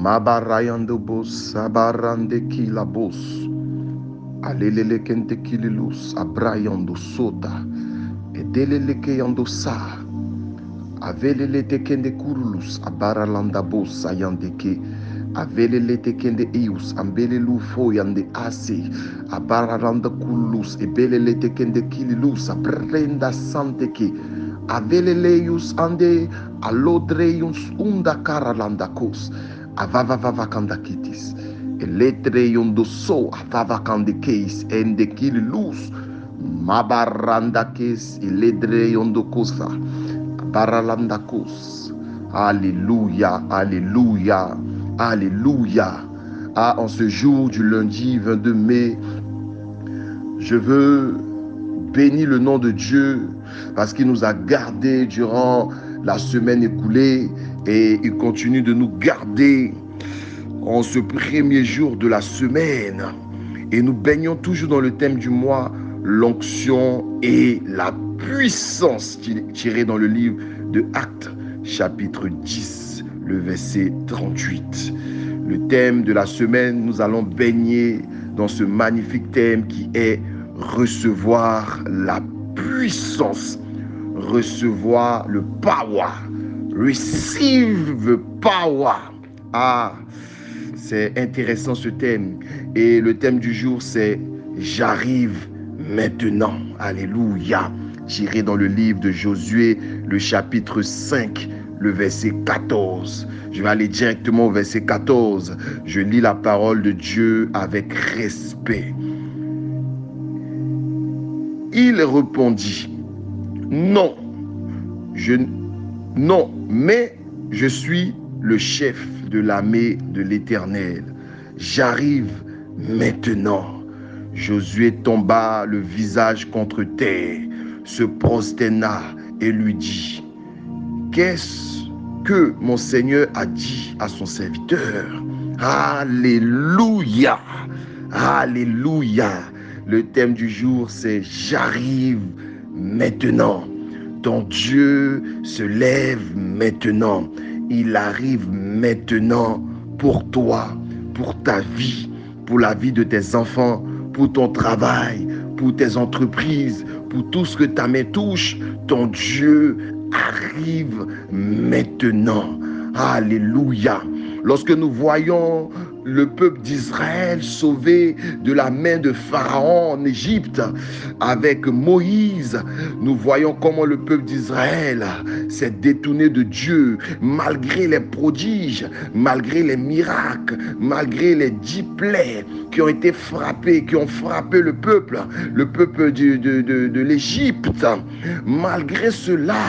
Mabarayando bos, abarande kila bos. Alelele kente kililus, abrayando sota. Edelele keyando sa. Avelele tekende kurulus, abaralanda bos, ayandeke. Avelele tekende ius, ambelelu foyande ase. Abaralanda kulus, ebelele tekende kililus, abrenda santeke. Aveleleus ande alodreius unda karalanda kos. Avavavakandakitis. Eletreion do so avavakandekeis endekilus. Mabarandakes eledreion do kosa. Baralandakos. Alléluia, alléluia, alléluia. Ah, en ce jour du lundi 22 mai, je veux bénir le nom de Dieu parce qu'il nous a gardés durant la semaine écoulée et il continue de nous garder en ce premier jour de la semaine. Et nous baignons toujours dans le thème du mois, l'onction et la puissance, tiré dans le livre de Actes, chapitre 10, le verset 38. Le thème de la semaine, nous allons baigner dans ce magnifique thème qui est recevoir la puissance, recevoir le power, receive the power. Ah, c'est intéressant ce thème. Et le thème du jour, c'est j'arrive maintenant. Alléluia. Tiré dans le livre de Josué, le chapitre 5, le verset 14. Je vais aller directement au verset 14. Je lis la parole de Dieu avec respect. Il répondit, non, mais je suis le chef de l'armée de l'Éternel. J'arrive maintenant. Josué tomba le visage contre terre, se prosterna et lui dit, qu'est-ce que mon Seigneur a dit à son serviteur? Alléluia, alléluia. Le thème du jour, c'est j'arrive maintenant. Ton Dieu se lève maintenant. Il arrive maintenant pour toi, pour ta vie, pour la vie de tes enfants, pour ton travail, pour tes entreprises, pour tout ce que ta main touche. Ton Dieu arrive maintenant. Alléluia. Lorsque nous voyons le peuple d'Israël sauvé de la main de Pharaon en Égypte avec Moïse, nous voyons comment le peuple d'Israël s'est détourné de Dieu malgré les prodiges, malgré les miracles, malgré les 10 plaies qui ont été frappées, qui ont frappé le peuple de l'Égypte. Malgré cela,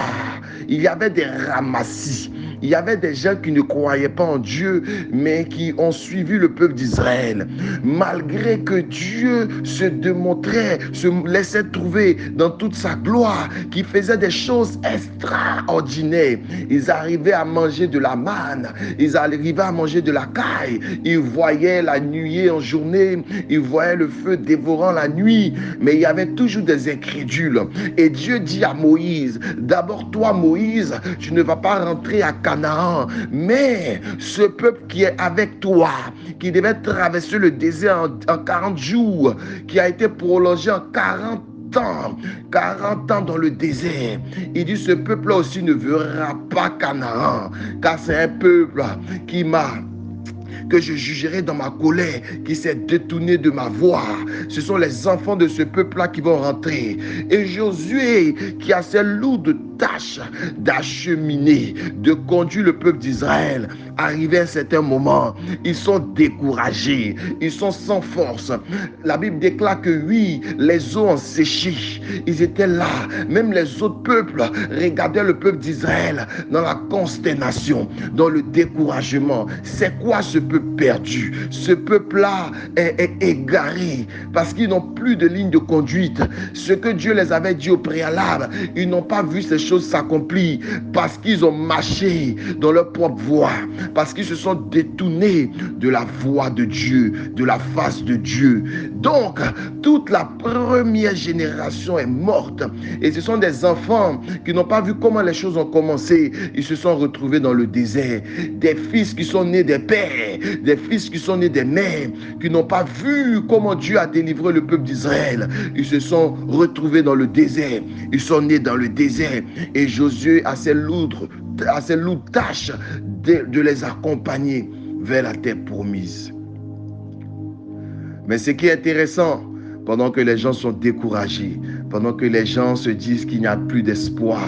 il y avait des ramassis. Il y avait des gens qui ne croyaient pas en Dieu, mais qui ont suivi le peuple d'Israël. Malgré que Dieu se démontrait, se laissait trouver dans toute sa gloire, qui faisait des choses extraordinaires. Ils arrivaient à manger de la manne, ils arrivaient à manger de la caille, ils voyaient la nuée en journée, ils voyaient le feu dévorant la nuit, mais il y avait toujours des incrédules. Et Dieu dit à Moïse, d'abord toi Moïse, tu ne vas pas rentrer à Canaan, mais ce peuple qui est avec toi, qui devait traverser le désert en 40 jours, qui a été prolongé en 40 ans dans le désert. Il dit ce peuple aussi ne verra pas Canaan, car c'est un peuple que je jugerai dans ma colère, qui s'est détourné de ma voix. Ce sont les enfants de ce peuple-là qui vont rentrer. Et Josué, qui a cette lourde tâche d'acheminer, de conduire le peuple d'Israël, arrivé à un certain moment, ils sont découragés, ils sont sans force. La Bible déclare que oui, les eaux ont séché, ils étaient là. Même les autres peuples regardaient le peuple d'Israël dans la consternation, dans le découragement. C'est quoi ce peuple perdu? Ce peuple-là est égaré parce qu'ils n'ont plus de ligne de conduite. Ce que Dieu les avait dit au préalable, ils n'ont pas vu ces choses s'accomplir parce qu'ils ont marché dans leur propre voie, parce qu'ils se sont détournés de la voie de Dieu, de la face de Dieu. Donc, toute la première génération est morte. Et ce sont des enfants qui n'ont pas vu comment les choses ont commencé. Ils se sont retrouvés dans le désert. Des fils qui sont nés des pères, des fils qui sont nés des mères, qui n'ont pas vu comment Dieu a délivré le peuple d'Israël. Ils se sont retrouvés dans le désert. Ils sont nés dans le désert. Et Josué a ses lourdes tâches de les accompagner vers la terre promise. Mais ce qui est intéressant, pendant que les gens sont découragés, pendant que les gens se disent qu'il n'y a plus d'espoir,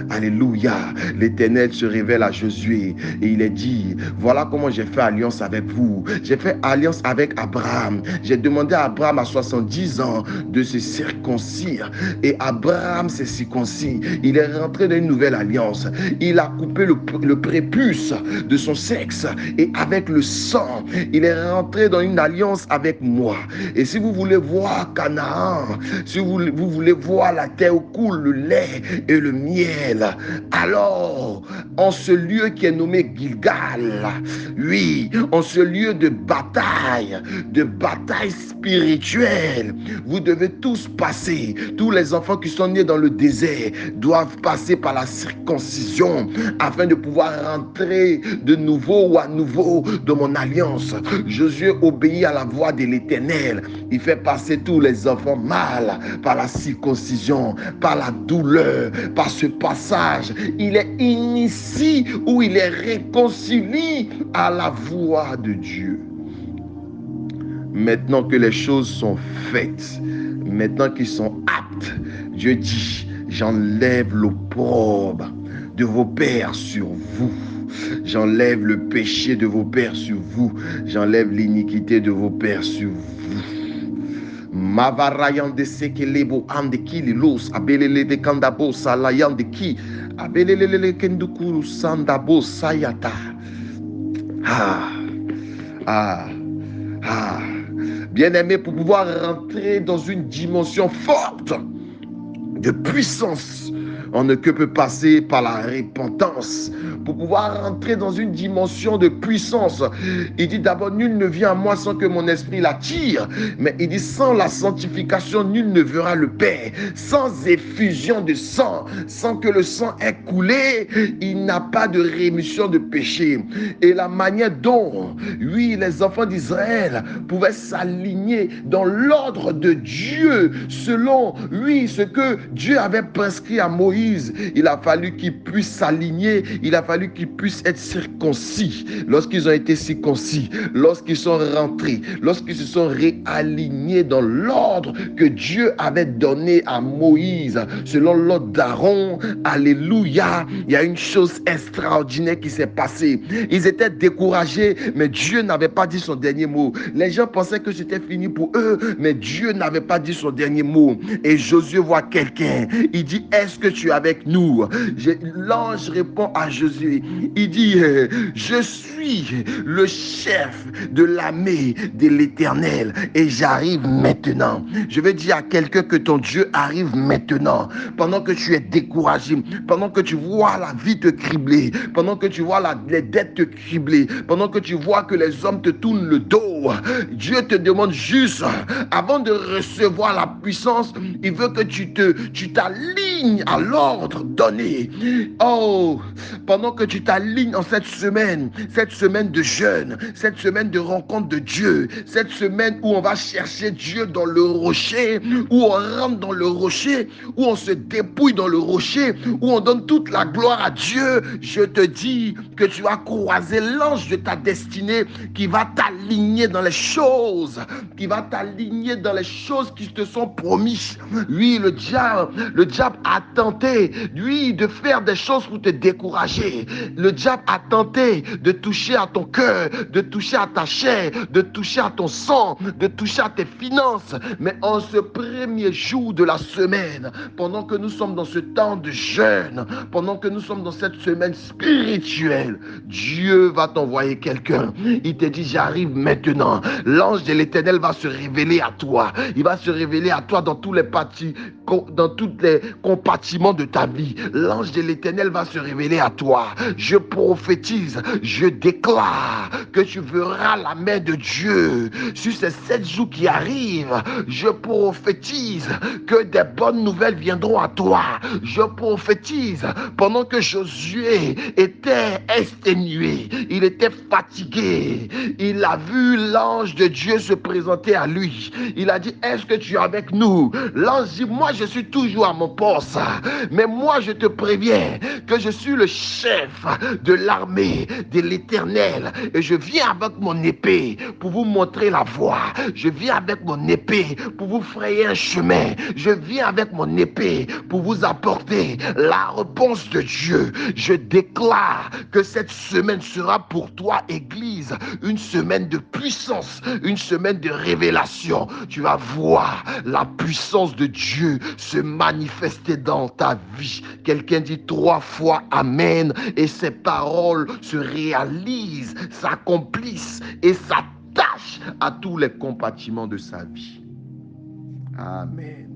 alléluia, l'Éternel se révèle à Josué et il est dit, voilà comment j'ai fait alliance avec vous. J'ai fait alliance avec Abraham. J'ai demandé à Abraham à 70 ans de se circoncire et Abraham s'est circoncis. Il est rentré dans une nouvelle alliance. Il a coupé le prépuce de son sexe et avec le sang, il est rentré dans une alliance avec moi. Et si vous voulez voir Canaan, si vous voulez voir la terre où coule le lait et le miel, alors en ce lieu qui est nommé Gilgal, oui, en ce lieu de bataille spirituelle, vous devez tous passer. Tous les enfants qui sont nés dans le désert doivent passer par la circoncision afin de pouvoir rentrer de nouveau ou à nouveau dans mon alliance. Josué obéit à la voix de l'Éternel. Il fait passer tous les enfants mâles par la circoncision, par la douleur, par ce passage. Il est initié ou il est réconcilié à la voix de Dieu. Maintenant que les choses sont faites, maintenant qu'ils sont aptes, Dieu dit, j'enlève l'opprobre de vos pères sur vous. J'enlève le péché de vos pères sur vous. J'enlève l'iniquité de vos pères sur vous. Mavarayan de sekelebo andeki lilos abelele de kandabo salayan de ki abelele kendukuru sandabo sayata. Bien-aimé, pour pouvoir rentrer dans une dimension forte de puissance, on ne peut passer par la repentance. Pour pouvoir rentrer dans une dimension de puissance, il dit d'abord, nul ne vient à moi sans que mon esprit l'attire. Mais il dit, sans la sanctification, nul ne verra le Père. Sans effusion de sang, sans que le sang ait coulé, il n'a pas de rémission de péché. Et la manière dont, oui, les enfants d'Israël pouvaient s'aligner dans l'ordre de Dieu, selon, oui, ce que Dieu avait prescrit à Moïse, il a fallu qu'ils puissent s'aligner, il a fallu qu'ils puissent être circoncis. Lorsqu'ils ont été circoncis, lorsqu'ils sont rentrés, lorsqu'ils se sont réalignés dans l'ordre que Dieu avait donné à Moïse, selon l'ordre d'Aaron, alléluia, il y a une chose extraordinaire qui s'est passée. Ils étaient découragés, mais Dieu n'avait pas dit son dernier mot. Les gens pensaient que c'était fini pour eux, mais Dieu n'avait pas dit son dernier mot. Et Josué voit quelqu'un, il dit, est-ce que tu es avec nous? L'ange répond à Josué, il dit, je suis le chef de l'armée de l'Éternel et j'arrive maintenant. Je veux dire à quelqu'un que ton Dieu arrive maintenant, pendant que tu es découragé, pendant que tu vois la vie te cribler, pendant que tu vois les dettes te cribler, pendant que tu vois que les hommes te tournent le dos. Dieu te demande juste, avant de recevoir la puissance, il veut que tu t'alignes à l'ordre donné. Oh, pendant que tu t'alignes en cette semaine de jeûne, cette semaine de rencontre de Dieu, cette semaine où on va chercher Dieu dans le rocher, où on rentre dans le rocher, où on se dépouille dans le rocher, où on donne toute la gloire à Dieu, je te dis que tu vas croiser l'ange de ta destinée qui va t'aligner dans les choses, qui te sont promises. Oui, le diable a tenté, lui, de faire des choses pour te décourager. Le diable a tenté de toucher à ton cœur, de toucher à ta chair, de toucher à ton sang, de toucher à tes finances. Mais en ce premier jour de la semaine, pendant que nous sommes dans ce temps de jeûne, pendant que nous sommes dans cette semaine spirituelle, Dieu va t'envoyer quelqu'un. Il te dit, j'arrive maintenant. L'ange de l'Éternel va se révéler à toi. Il va se révéler à toi dans tous les compartiments de ta vie. L'ange de l'Éternel va se révéler à toi. Je prophétise, je déclare déclare que tu verras la main de Dieu sur ces 7 jours qui arrivent. Je prophétise que des bonnes nouvelles viendront à toi. Je prophétise pendant que Josué était exténué, il était fatigué, il a vu l'ange de Dieu se présenter à lui. Il a dit, est-ce que tu es avec nous? L'ange dit, moi je suis toujours à mon poste, mais moi je te préviens que je suis le chef de l'armée de l'Éternel et je viens avec mon épée pour vous montrer la voie. Je viens avec mon épée pour vous frayer un chemin. Je viens avec mon épée pour vous apporter la réponse de Dieu. Je déclare que cette semaine sera pour toi, Église, une semaine de puissance, une semaine de révélation. Tu vas voir la puissance de Dieu se manifester dans ta vie. Quelqu'un dit 3 fois Amen et ces paroles se réalisent, s'accomplissent et s'attachent à tous les compartiments de sa vie. Amen.